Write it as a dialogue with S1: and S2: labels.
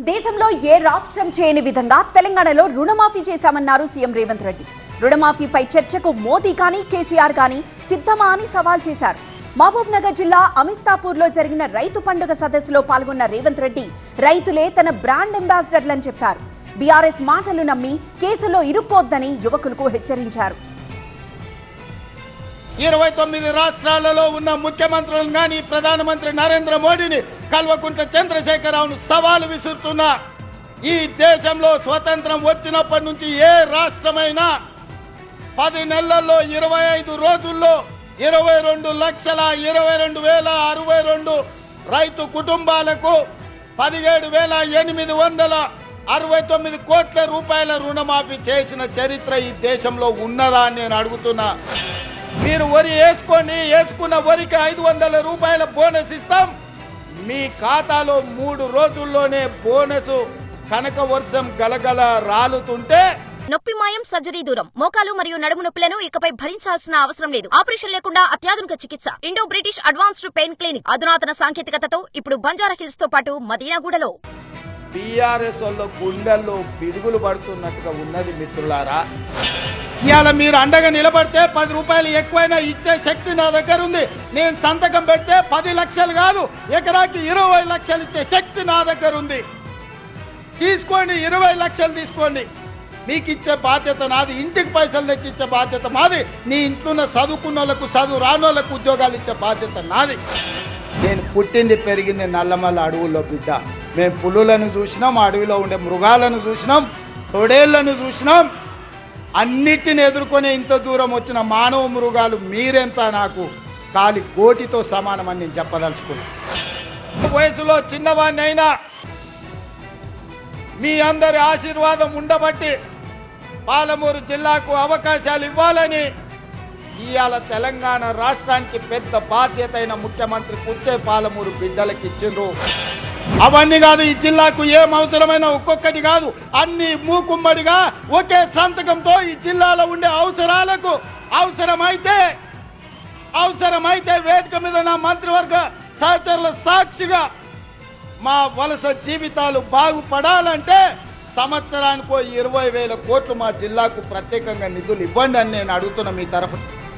S1: దేశంలో ఏ రాష్ట్రం చేయని విధంగా తెలంగాణలో రుణమాఫీ చేశామన్నారు సీఎం రేవంత్ రెడ్డి. రుణమాఫీపై చర్చకు మోదీ కానీ కేసీఆర్ కానీ సిద్ధమా అని సవాల్ చేశారు. మహబూబ్ నగర్ జిల్లా అమిస్తాపూర్లో జరిగిన రైతు పండుగ సదస్సులో పాల్గొన్న రేవంత్ రెడ్డి రైతులే తన బ్రాండ్ అంబాసిడర్లని చెప్పారు. బీఆర్ఎస్ మాటలు నమ్మి కేసులో ఇరుక్కోద్దని యువకులకు హెచ్చరించారు.
S2: 29 రాష్ట్రాలలో ఉన్న ముఖ్యమంత్రులను కానీ ప్రధానమంత్రి నరేంద్ర మోడీని కల్వకుంట్ల చంద్రశేఖరరావును సవాలు విసురుతున్నా. ఈ దేశంలో స్వతంత్రం వచ్చినప్పటి నుంచి ఏ రాష్ట్రమైనా 10 నెలల్లో 25 రోజుల్లో 22,22,062 రైతు కుటుంబాలకు 17,869 కోట్ల రూపాయల రుణమాఫీ చేసిన చరిత్ర ఈ దేశంలో ఉన్నదా అని నేను అడుగుతున్నా. మీరు వరి వేసుకున్న వరికి 500 రూపాయల బోనస్ ఇస్తాం. మీ ఖాతాలో 3 రోజుల్లోనే బోనస్ కనక వర్షం గలగల రాలుతుంటే
S3: నొప్పి మాయం, సర్జరీ దూరం. మోకాలు మరియు నడుము నొప్పులను ఇకపై భరించాల్సిన అవసరం లేదు. ఆపరేషన్ లేకుండా అత్యాధునిక చికిత్స. Indo British advanced pain clinic అధునాతన సాంకేతికతతో ఇప్పుడు బంజారా హిల్స్ తో పాటు మదీనాగూడలో.
S2: బీఆర్ఎస్ వాళ్ళ గుండెల్లో పిడుగులు పడుతున్నట్టుగా ఉన్నది మిత్రులారా. ఇవాళ మీరు అండగా నిలబడితే 10 రూపాయలు ఎక్కువైనా ఇచ్చే శక్తి నా దగ్గర ఉంది. నేను సంతకం పెడితే 10 లక్షలు కాదు, ఎకరాకి 20 లక్షలు ఇచ్చే శక్తి నా దగ్గర ఉంది. తీసుకోండి, 20 లక్షలు తీసుకోండి. మీకు ఇచ్చే బాధ్యత నాది. ఇంటికి పైసలు తెచ్చి ఇచ్చే బాధ్యత మాది. నీ ఇంట్లో చదువుకున్న వాళ్ళకు, చదువు రాని వాళ్ళకు ఉద్యోగాలు ఇచ్చే బాధ్యత నాది. నేను పుట్టింది పెరిగింది నల్లమల్ల అడవుల్లో బిడ్డ. మేము పులులను చూసినాం, అడవిలో ఉండే మృగాలను చూసినాం, తొడేళ్లను చూసినాం. అన్నిటిని ఎదుర్కొని ఇంత దూరం వచ్చిన మానవ మృగాలు మీరెంత నాకు కాలి కోటితో సమానమని నేను చెప్పదలుచుకున్నాను. వయసులో చిన్నవాడిని అయినా మీ అందరి ఆశీర్వాదం ఉండబట్టి పాలమూరు జిల్లాకు అవకాశాలు ఇవ్వాలని ఇవాళ తెలంగాణ రాష్ట్రానికి పెద్ద బాధ్యత అయిన ముఖ్యమంత్రి కూర్చే పాలమూరు బిడ్డలకు ఇచ్చిండ్రు. అవన్నీ కాదు, ఈ జిల్లాకు ఏం అవసరమైన ఒక్కొక్కటి కాదు, అన్ని మూకుమ్మడిగా ఒకే సంతకంతో ఈ జిల్లాలో ఉండే అవసరాలకు అవసరమైతే వేదిక మీద నా మంత్రివర్గ సహచరుల సాక్షిగా మా వలస జీవితాలు బాగుపడాలంటే సంవత్సరానికి 20,000 కోట్లు మా జిల్లాకు ప్రత్యేకంగా నిధులు ఇవ్వండి అని నేను అడుగుతున్నా మీ తరఫున.